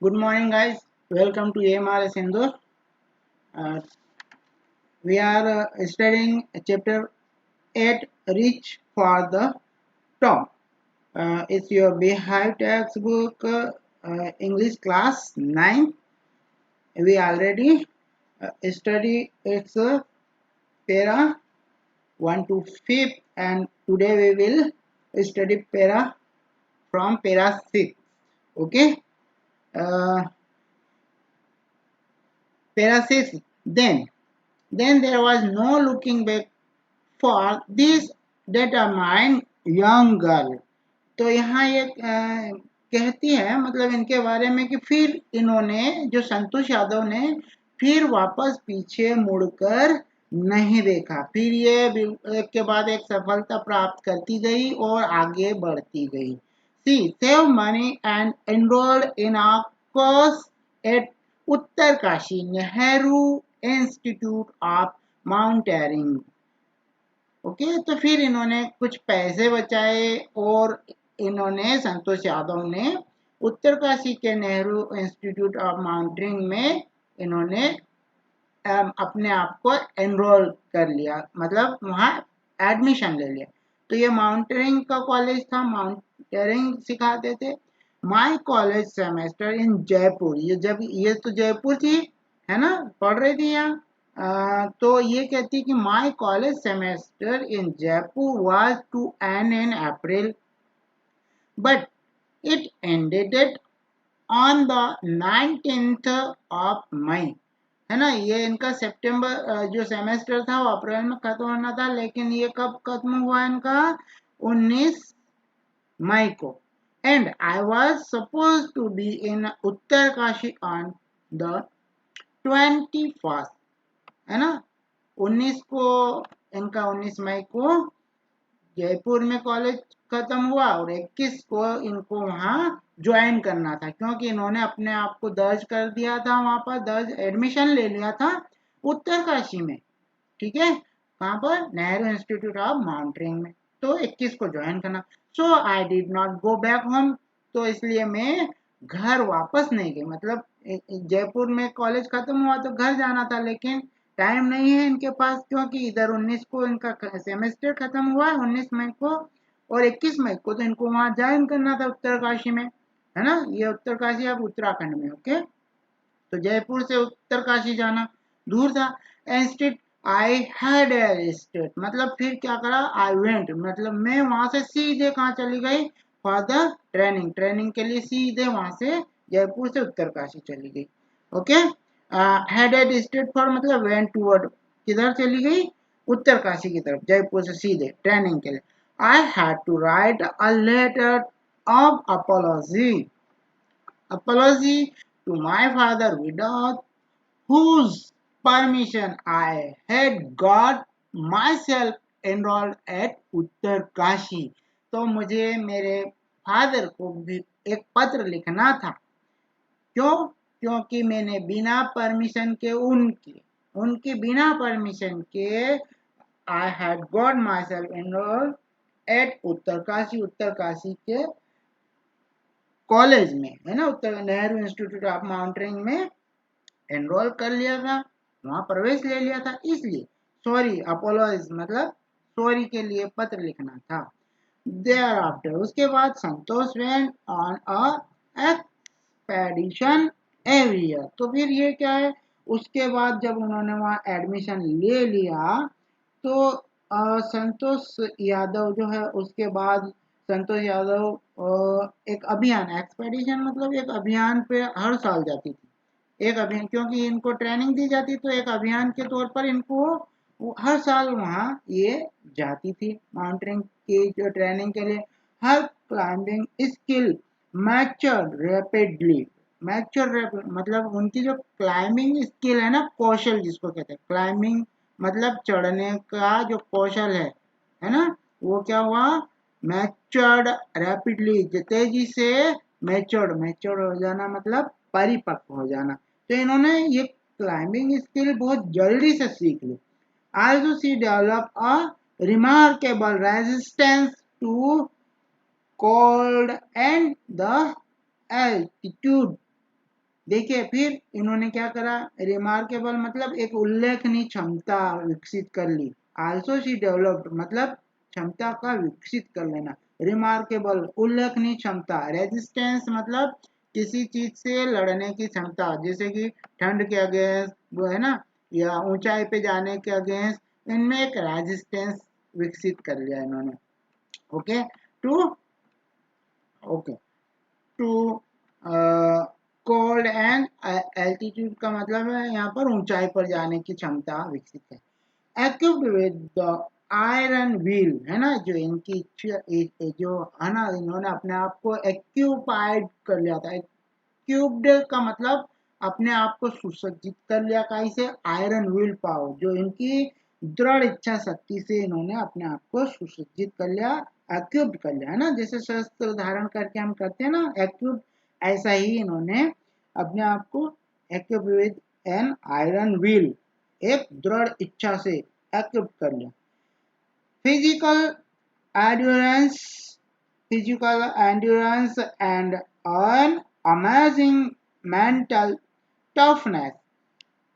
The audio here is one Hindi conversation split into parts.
Good morning, guys. Welcome to AMRS Indoor. Uh, we are studying chapter 8 Reach for the Top. It's your Beehive textbook, English class 9. We already study its para 1 to 5th, and today we will study para from para 6. Okay? Uh, para 6. Then there was no looking back for this determined young girl. तो यहाँ ये कहती है मतलब इनके बारे में कि फिर इन्होंने जो संतोष यादव ने फिर वापस पीछे मुड़कर नहीं देखा। फिर ये एक के बाद एक सफलता प्राप्त करती गई और आगे बढ़ती गई। She save money and enrolled in a course at Uttarkashi Nehru institute of mountaineering. Okay, तो फिर इन्होंने कुछ पैसे बचाए और इन्होंने संतोष यादव ने उत्तरकाशी के नेहरू इंस्टीट्यूट ऑफ माउंटेनिंग में इन्होंने अपने आप को एनरोल कर लिया, मतलब वहाँ एडमिशन ले लिया। तो ये माउंटेनिंग का कॉलेज था, माउंटेनिंग सिखाते थे। My college semester in Jaipur, ये तो जयपुर थी, है ना, पढ़ रही थी यहाँ। तो ये कहती कि my college semester in Jaipur was to end in April but it ended on the 19th of May. है ना, ये इनका सितंबर जो सेमेस्टर था वो अप्रैल में खत्म होना था, लेकिन ये कब खत्म हुआ इनका? 19 मई को। And I was suppose to be in Uttarkashi on the 21st। है ना, 19 को इनका 19 मई को जयपुर में कॉलेज खत्म हुआ और 21 को इनको वहां ज्वाइन करना था, क्योंकि इन्होंने अपने आप को दर्ज कर दिया था, वहां पर दर्ज एडमिशन ले लिया था उत्तरकाशी में। ठीक है, कहां पर? नेहरू इंस्टीट्यूट ऑफ माउंटेनिंग में। तो 21 को ज्वाइन करना। So I did not go back home, तो इसलिए मैं घर वापस नहीं गई। मतलब जयपुर में कॉलेज खत्म हुआ तो घर जाना था, लेकिन टाइम नहीं है इनके पास, क्योंकि इधर 19 को इनका सेमेस्टर खत्म हुआ है, 19 मई को, और 21 मई को तो इनको वहां ज्वाइन करना था उत्तरकाशी में। है ना, ये उत्तरकाशी अब उत्तराखंड में। ओके, तो जयपुर से उत्तरकाशी जाना दूर था। इंस्टेड आई हैड स्टेट, मतलब फिर क्या करा? आई वेंट, मतलब मैं वहां से सीधे कहाँ चली गई? फॉर द ट्रेनिंग, ट्रेनिंग के लिए सीधे वहां से जयपुर से उत्तरकाशी चली गई। ओके, हेडेड स्टेट फॉर मतलब वेंट टूवर्ड, किधर चली गई? उत्तरकाशी की तरफ, जयपुर से सीधे ट्रेनिंग के लिए। I had to write a letter of apology, apology to my father without whose permission I had got myself enrolled at Uttarkashi. तो मुझे मेरे फादर को भी एक पत्र लिखना था। क्यों? क्योंकि मैंने बिना परमिशन के उनकी बिना परमिशन के I had got myself enrolled at Uttarkashi, Uttarkashi के कॉलेज में, है ना, उत्तर नेहरू इंस्टीट्यूट ऑफ माउंटेनिंग में एनरोल कर लिया था, वहां प्रवेश ले लिया था। इसलिए सॉरी, अपोलोज मतलब सॉरी के लिए पत्र लिखना था। देयर आफ्टर, उसके बाद Santosh went on a expedition every year. तो फिर ये क्या है? उसके बाद जब उन्होंने वहां एडमिशन ले लिया तो संतोष यादव जो है, उसके बाद संतोष यादव एक अभियान, एक्सपेडिशन मतलब एक अभियान पे हर साल जाती थी। एक अभियान, क्योंकि इनको ट्रेनिंग दी जाती, तो एक अभियान के तौर पर इनको हर साल वहाँ ये जाती थी माउंटेनिंग की जो ट्रेनिंग के लिए। Her climbing skill mature rapidly, mature मतलब उनकी जो क्लाइंबिंग स्किल है ना, कौशल जिसको कहते हैं, क्लाइंबिंग मतलब चढ़ने का जो कौशल है ना, वो क्या हुआ? मैच्योर्ड रैपिडली, तेजी से मैच्योर्ड, मैच्योर्ड हो जाना मतलब परिपक्व हो जाना। तो इन्होंने ये क्लाइंबिंग स्किल बहुत जल्दी से सीख ली। Also she develop a remarkable resistance to cold and the altitude। देखिए फिर इन्होंने क्या करा, रिमार्केबल मतलब एक उल्लेखनीय क्षमता विकसित कर ली। आल्सो शी डेवलप्ड मतलब क्षमता का विकसित कर लेना। रिमार्केबल उल्लेखनीय क्षमता। रेजिस्टेंस मतलब किसी चीज से लड़ने की क्षमता, जैसे कि ठंड के अगेंस्ट वो है ना, या ऊंचाई पे जाने के अगेंस्ट, इनमें एक रेजिस्टेंस विकसित कर लिया इन्होंने। Okay to okay to cold and altitude का मतलब है यहाँ पर ऊंचाई पर जाने की क्षमता विकसित है। equipped with the iron wheel है ना, जो इनकी जो है ना, इन्होंने अपने आप को एक्यूपाइड कर लिया था। क्यूब्ड का मतलब अपने आप को सुसज्जित कर लिया, कैसे, आयरन विल पावर, जो इनकी दृढ़ इच्छा शक्ति से इन्होंने अपने आप को सुसज्जित कर लिया, एक्यूब्ड कर लिया है ना, जैसे शस्त्र धारण करके हम करते हैं ना एक्यूब, ऐसा ही इन्होंने अपने आप को एक्यूब विद एन आयरन व्हील, एक दृढ़ इच्छा से एक्यूब कर लिया। Physical endurance, physical endurance and an amazing mental toughness.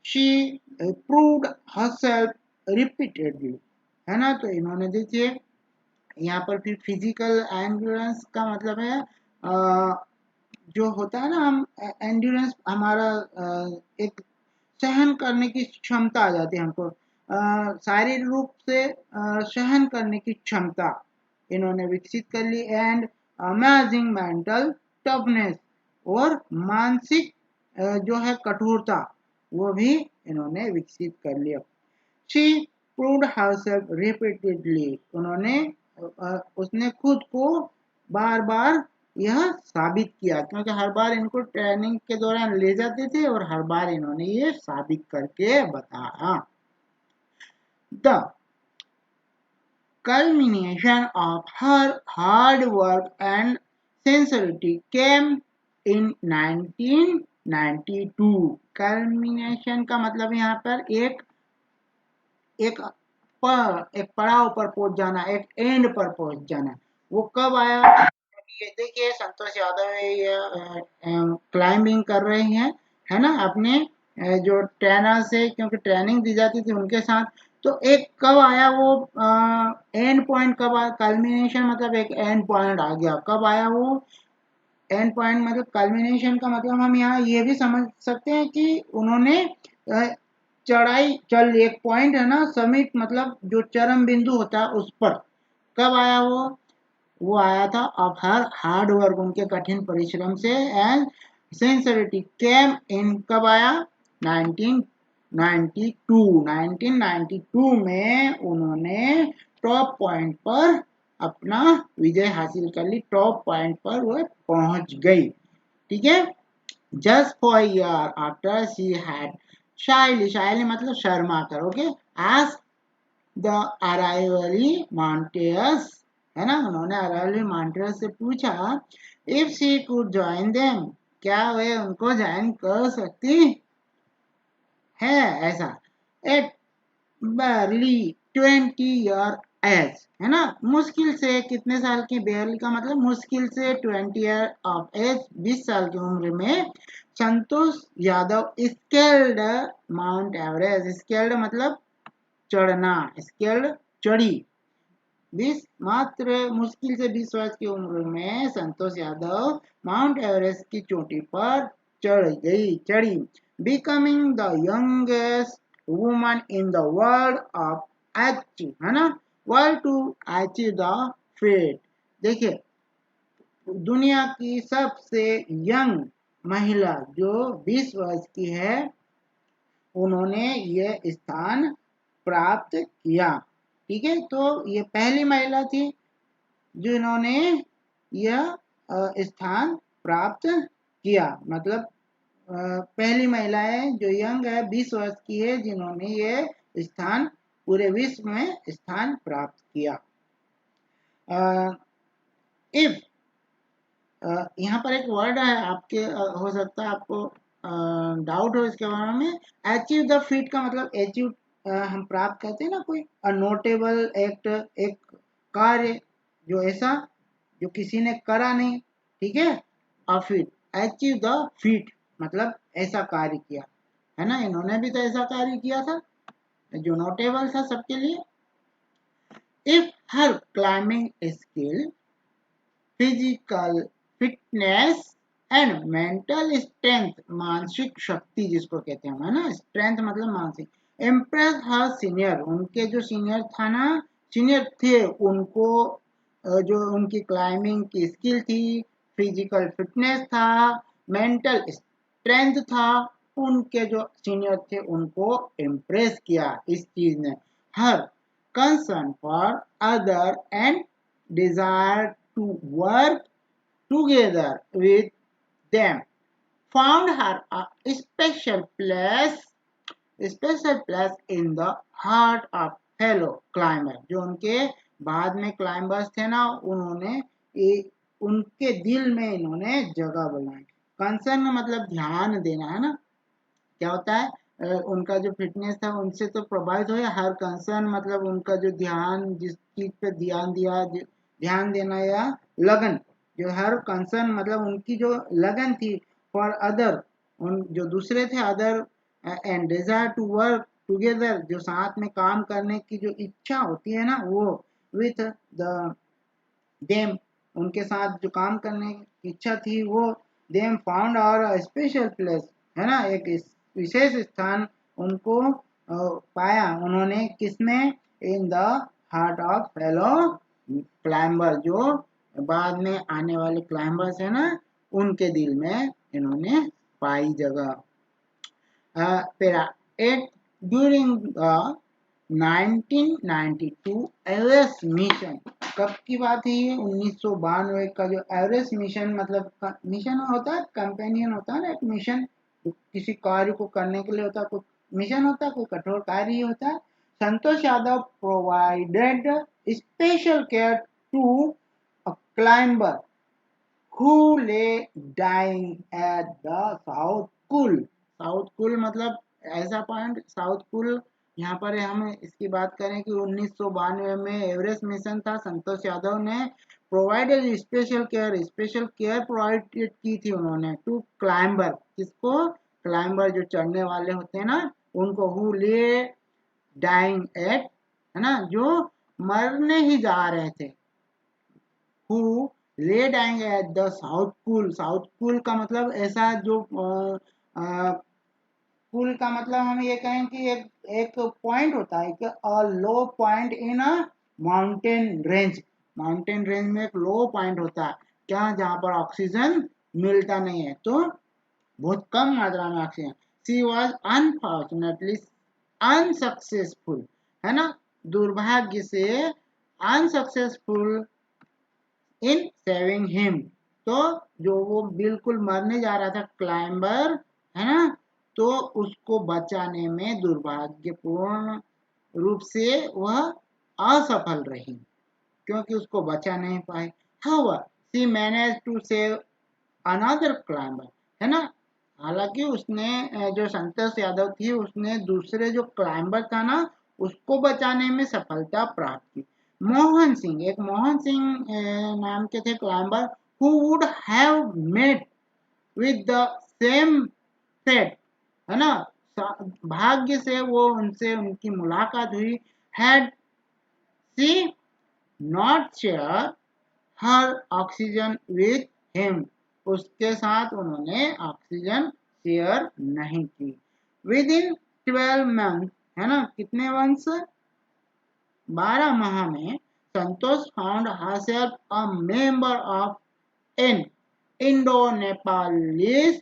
She proved herself repeatedly है ना। तो इन्होंने देखिए यहाँ पर फिर फिजिकल एंड्योरेंस का मतलब है जो होता है ना, हम एंड्योरेंस हमारा एक सहन करने की क्षमता आ जाती है हमको, शारीरिक रूप से सहन करने की क्षमता इन्होंने विकसित कर ली। एंड अमेजिंग मेंटल टफनेस, और मानसिक जो है कठोरता, वो भी इन्होंने विकसित कर लिया। शी प्रूव्ड हरसेल्फ रिपीटेडली, उन्होंने उसने खुद को बार बार यह साबित किया, क्योंकि हर बार इनको ट्रेनिंग के दौरान ले जाते थे और हर बार इन्होंने ये साबित करके बताया। The culmination of her hard work and sincerity came in 1992। culmination का मतलब यहाँ पर एक एक पड़ाव पर पहुंच जाना, एक एंड पर पहुंच जाना। वो कब आया, ये देखिए संतोष यादव ये क्लाइंबिंग कर रहे हैं है ना, अपने जो ट्रेनर से, क्योंकि ट्रेनिंग दी जाती थी उनके साथ। तो एक कब आया वो एंड पॉइंट, कब आया कल्मिनेशन, मतलब एक एंड पॉइंट आ गया, कब आया वो एंड पॉइंट, मतलब कल्मिनेशन का मतलब हम यहाँ ये भी समझ सकते हैं कि उन्होंने चढ़ाई चल, एक पॉइंट है ना, समिट मतलब जो चरम बिंदु होता है उस पर कब आया वो आया था अब हर हार्ड वर्क, उनके कठिन परिश्रम से। एंड सिंसियरिटी केम इन, कब आया 1992 में उन्होंने टॉप पॉइंट पर अपना विजय हासिल कर ली, टॉप पॉइंट पर वो पहुंच गई। ठीक है, just four year after she had shyly मतलब शर्मा कर, ओके, आज द अराइवली मॉन्टेयर्स है ना, उन्होंने अराइवली मॉन्टेयर्स से पूछा if she could join them, क्या वे उनको ज्वाइन कर सकती है, ऐसा। एट barely 20 ईयर एज है ना, मुश्किल से कितने साल की, बेरली का मतलब मुश्किल से 20 ईयर ऑफ एज, 20 साल की उम्र में Santosh Yadav scaled Mount Everest, scaled मतलब चढ़ना, स्केल्ड चढ़ी, 20 मात्र मुश्किल से 20 वर्ष की उम्र में संतोष यादव माउंट एवरेस्ट की चोटी पर चढ़ी, becoming the youngest woman in the world of achieve है ना, world to achieve the feat. देखिए दुनिया की सबसे यंग महिला जो 20 वर्ष की है, उन्होंने यह स्थान प्राप्त किया। ठीक है, तो ये पहली महिला थी जिन्होंने यह स्थान प्राप्त किया, मतलब पहली महिला है जो यंग है, 20 वर्ष की है, जिन्होंने ये स्थान पूरे विश्व में स्थान प्राप्त किया। इफ यहाँ पर एक वर्ड है आपके, हो सकता है आपको डाउट हो इसके बारे में। अचीव द फीट का मतलब अचीव हम प्राप्त करते हैं ना, कोई नोटेबल एक्ट, एक कार्य जो ऐसा जो किसी ने करा नहीं, ठीक है, अ फीट, अचीव द फीट मतलब ऐसा कार्य किया, है ना, इन्होंने भी तो ऐसा कार्य किया था जो नोटेबल था सबके लिए। If her climbing skill, physical fitness and mental strength, मानसिक शक्ति जिसको कहते हैं, है ना, स्ट्रेंथ मतलब मानसिक, इम्प्रेस हर सीनियर, उनके जो सीनियर था ना, सीनियर थे उनको, जो उनकी क्लाइंबिंग की स्किल थी, फिजिकल फिटनेस था, मेंटल स्ट्रेंथ था, उनके जो सीनियर थे उनको इम्प्रेस किया इस चीज ने। Her concern for other and desire to work together with them found her a special place in the heart of fellow climber। जो उनके बाद में क्लाइंबर्स थे ना, उन्होंने उनके दिल में इन्होंने जगह बनाई। कंसर्न मतलब ध्यान देना, है ना, क्या होता है, उनका जो फिटनेस था उनसे तो प्रभावित हो, हर कंसर्न मतलब उनका जो ध्यान, जिस चीज पे ध्यान दिया, ध्यान देना या लगन, जो हर कंसर्न मतलब उनकी जो लगन थी फॉर अदर, उन जो दूसरे थे, other and desire to work together, जो साथ में काम करने की जो इच्छा होती है ना, वो विथ द देम, उनके साथ जो काम करने की इच्छा थी वो, देम फाउंड और स्पेशल प्लेस, है ना, एक विशेष स्थान उनको पाया उन्होंने, किसमें, in the heart of fellow climber, जो बाद में आने वाले क्लाइंबर्स है ना, उनके दिल में इन्होंने पाई जगह। Para 8, during the 1992 Everest mission, कब की बात है ये, 1992 का जो एवरेस्ट मिशन, मतलब मिशन होता है, कंपेनियन होता है ना एक मिशन, किसी कार्य को करने के लिए होता है, कोई मिशन होता है, कोई कठोर कार्य होता है। Santosh Yadav provided special care to a climber who lay dying at the south pole। South pole मतलब ऐसा पॉइंट, साउथ पोल, यहाँ पर हम इसकी बात करें कि 1992 में एवरेस्ट मिशन था, संतोष यादव ने प्रोवाइडेड स्पेशल केयर प्रोवाइड की थी उन्होंने, टू क्लाइंबर, किसको, क्लाइंबर जो चढ़ने वाले होते हैं ना उनको, हु ले डाइंग एट, है ना, जो मरने ही जा रहे थे, who lay dying at the south pole. South pole का मतलब ऐसा जो पुल का मतलब हम ये कहें कि एक एक पॉइंट होता है कि a low point in a mountain range, mountain range में एक लो पॉइंट होता है, क्या, जहां पर ऑक्सीजन मिलता नहीं है, तो बहुत कम मात्रा में oxygen. She was unfortunately unsuccessful, है ना, दुर्भाग्य से अनसक्सेसफुल इन सेविंग हिम, तो जो वो बिल्कुल मरने जा रहा था क्लाइंबर, है ना, तो उसको बचाने में दुर्भाग्यपूर्ण रूप से वह असफल रही, क्योंकि उसको बचा नहीं पाई। However she manage to save another climber, है ना, हालांकि उसने जो संतोष यादव थी उसने दूसरे जो क्लाइंबर था ना उसको बचाने में सफलता प्राप्त की। मोहन सिंह, एक मोहन सिंह नाम के थे climber, who would have met with the same fate, है ना, भाग्य से वो उनसे उनकी मुलाकात हुई, had she not share her oxygen with him, उसके साथ उन्होंने ऑक्सीजन शेयर नहीं की। विद इन 12 मंथ, है ना, कितने वर्ष, 12 माह में संतोष found herself a member of an Indo-Nepalese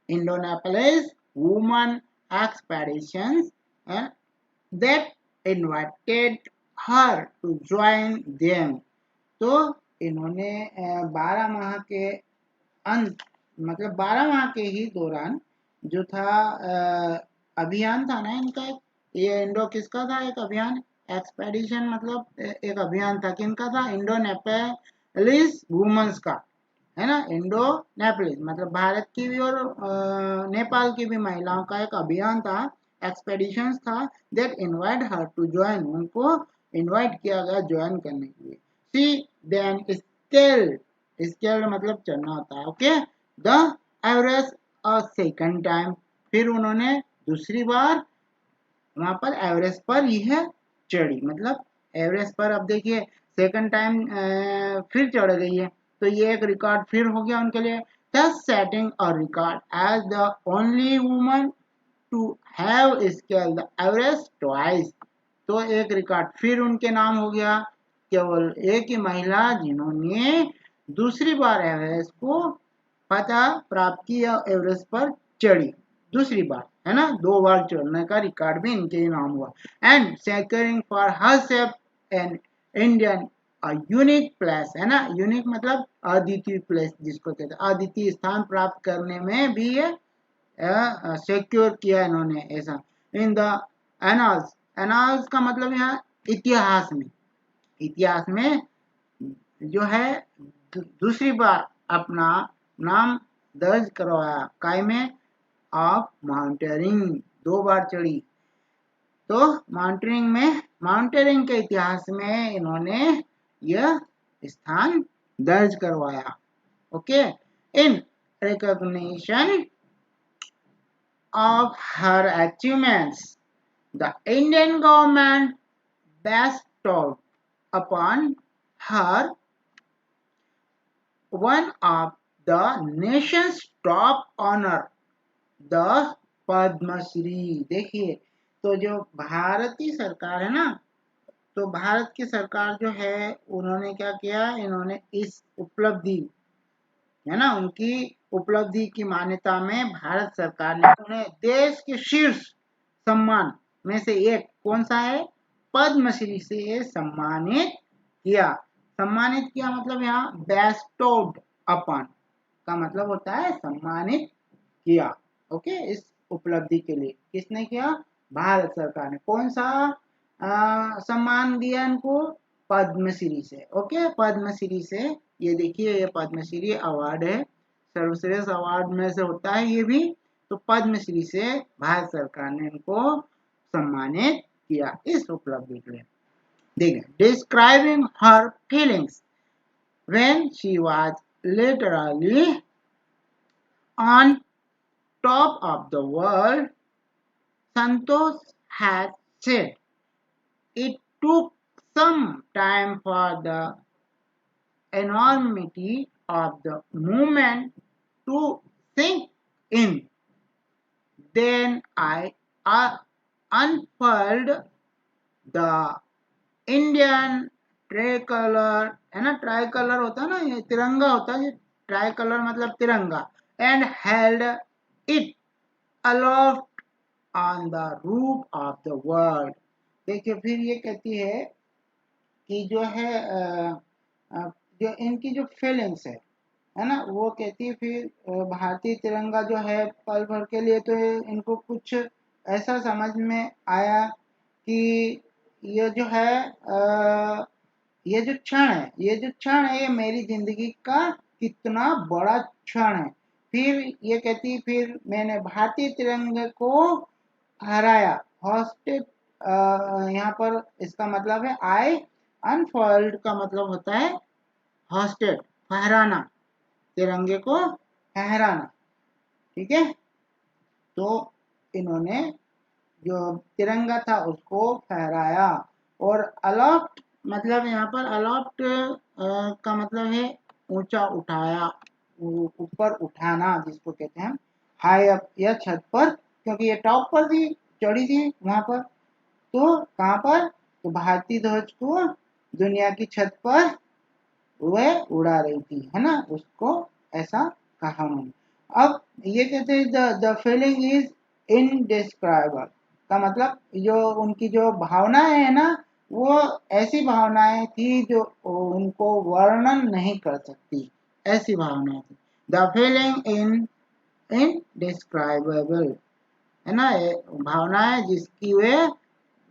Indo-Nepalese woman expeditions that invited her to join them। तो इन्होंने 12 माह के अंत, मतलब 12 माह के ही दौरान जो था अभियान था ना इनका, ये इंडो किसका था, एक अभियान, एक्सपेडिशन मतलब एक अभियान था, किनका था, इंडो नेपालिस वुमेन्स का, है ना, इंडो नेपालिस मतलब भारत की भी और नेपाल की भी महिलाओं का एक अभियान था, एक्सपेडिशन था, that invite her to join, उनको इनवाइट किया गया ज्वाइन करने के लिए। सी देन स्केल्ड, स्केल्ड मतलब चढ़ना होता है, okay, the Everest a second time, फिर उन्होंने दूसरी बार वहां पर एवरेस्ट पर यह चढ़ी, मतलब एवरेस्ट पर अब देखिए सेकंड टाइम फिर चढ़ गई है, तो ये एक रिकॉर्ड फिर हो गया उनके लिए। thus setting a record as the only woman to have scaled the Everest twice। तो एक रिकॉर्ड फिर उनके नाम हो गया, केवल एक ही महिला जिन्होंने दूसरी बार एवरेस्ट को फतह प्राप्त किया, एवरेस्ट पर चढ़ी दूसरी बार, है ना, 2 बार चढ़ने का रिकॉर्ड भी इनके नाम हुआ। And securing for herself an Indian unique place, है ना, यूनिक मतलब अद्वितीय प्लेस जिसको कहते हैं, अद्वितीय स्थान प्राप्त करने में भी ये सिक्योर किया इन्होंने ऐसा। इन द एनाल्स, एनाल्स का मतलब यहाँ इतिहास में, इतिहास में जो है दूसरी बार अपना नाम दर्ज करवाया, काय में, ऑफ माउंटेनिंग, 2 बार चढ़ी, तो माउंटेनिंग के इतिहास में इन्होंने यह स्थान दर्ज करवाया। Okay, in recognition of her achievements, the Indian government bestowed upon her one of the nation's top honor, the Padma Shri. देखिए, तो जो भारतीय सरकार है ना, तो भारत की सरकार जो है उन्होंने क्या किया, इन्होंने इस उपलब्धि, है ना, उनकी उपलब्धि की मान्यता में भारत सरकार ने उन्हें देश के शीर्ष सम्मान में से एक कौन सा है, पद्मश्री से सम्मानित किया। सम्मानित किया मतलब यहाँ बेस्टोड अपॉन का मतलब होता है सम्मानित किया। ओके, इस उपलब्धि के लिए किसने किया, भारत सरकार ने। कौन सा सम्मान दिया इनको, पद्मश्री से। ओके, पद्मश्री से, ये देखिए ये पद्मश्री अवार्ड है, सर्वश्रेष्ठ अवार्ड में से होता है ये भी, तो पद्मश्री से भारत सरकार ने इनको सम्मानित किया इस उपलब्धि के लिए। देखिए, describing her feelings when she was literally on top of the world, Santosh has said it took some time for the enormity of the movement to sink in. Then I unfurled the Indian tricolor, है ना, ट्राइकलर होता है ना, ये तिरंगा होता है, ट्राइकलर मतलब तिरंगा, and held it aloft on the roof of the world। देखिए, फिर ये कहती है कि जो है जो इनकी जो फीलिंग्स है ना, वो कहती है फिर भारतीय तिरंगा जो है पल भर के लिए तो इनको कुछ ऐसा समझ में आया कि ये जो है ये जो क्षण है, ये मेरी जिंदगी का कितना बड़ा क्षण है। फिर ये कहती है, फिर मैंने भारतीय तिरंगे को फहराया, हॉस्टेड, यहाँ पर इसका मतलब है आई अनफोल्ड का मतलब होता है हॉस्टेड, फहराना, तिरंगे को फहराना, ठीक है। तो इन्होंने जो तिरंगा था उसको फहराया, और अलोफ्ट मतलब यहाँ पर अलोफ्ट का मतलब है ऊंचा उठाया, ऊपर उठाना जिसको कहते हैं हाई अप, या छत पर, क्योंकि ये टॉप पर थी, चढ़ी थी वहां पर, तो कहां पर, तो भारतीय ध्वज को दुनिया की छत पर वह उड़ा रही थी, है ना, उसको ऐसा कहा उन्होंने। अब ये कहते हैं द फीलिंग इज इनडिस्क्राइबल का मतलब जो उनकी जो भावनाएं है ना, वो ऐसी भावनाएं थी जो उनको वर्णन नहीं कर सकती, ऐसी भावनाएं थी। द फीलिंग इनडिस्क्राइबेबल, है ना, भावनाएं जिसकी वे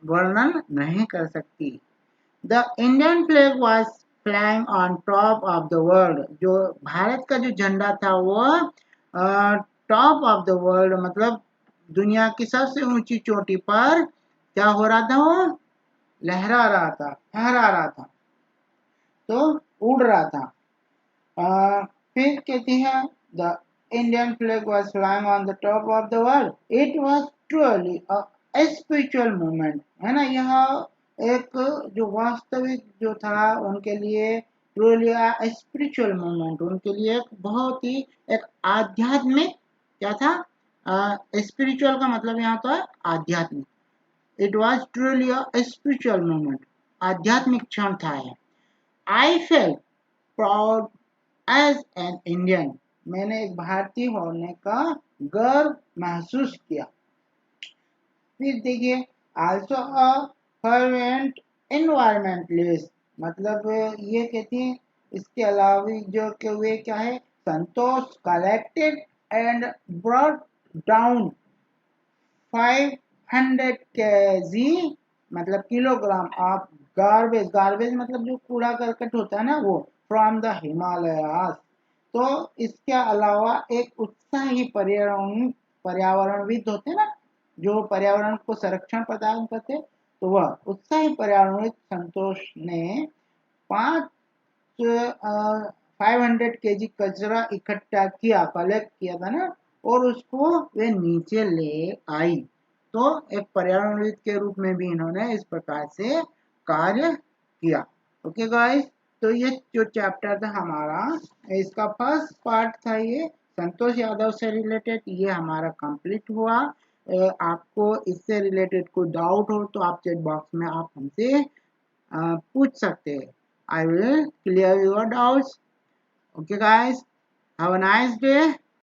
वर्णन नहीं कर सकती। The Indian flag was flying on top of the world, जो भारत का जो झंडा था वो टॉप ऑफ द वर्ल्ड मतलब दुनिया की सबसे ऊंची चोटी पर क्या हो रहा था, वो लहरा रहा था, फहरा रहा था, तो उड़ रहा था। फिर कहती है the Indian flag was flying on the top of the world. It was truly a spiritual moment. है ना, यह एक जो वास्तविक जो था उनके लिए ट्रूली स्पिरिचुअल मोमेंट, उनके लिए एक बहुत ही एक आध्यात्मिक क्या था, स्पिरिचुअल का मतलब यहाँ तो है आध्यात्मिक। It was truly a spiritual moment, आध्यात्मिक क्षण था यह। I felt proud as an Indian, मैंने एक भारतीय होने का गर्व महसूस किया। फिर देखिए, आल्सो अ फर्वेंट एनवायरमेंटलिस्ट, मतलब ये कहती हैं इसके अलावा जो कि वे क्या है, Santosh collected and brought down 500 KG, मतलब किलोग्राम ऑफ गार्बेज, गार्बेज मतलब जो कूड़ा करकट होता है ना वो, फ्रॉम द हिमालयास। तो इसके अलावा एक उत्साही पर्यावरणविद होते हैं ना, जो पर्यावरण को संरक्षण प्रदान करते, तो वह उत्साही पर्यावरणविद संतोष ने 500 केजी कचरा इकट्ठा किया, कलेक्ट किया था ना, और उसको वे नीचे ले आई। तो एक पर्यावरणविद के रूप में भी इन्होंने इस प्रकार से कार्य किया। ओके गाइस, तो ये जो चैप्टर था हमारा, इसका फर्स्ट पार्ट था ये संतोष यादव से रिलेटेड, ये हमारा कंप्लीट हुआ। आपको इससे रिलेटेड कोई डाउट हो तो आप चैट बॉक्स में आप हमसे पूछ सकते हैं। I will clear your doubts. Okay guys, have a nice day.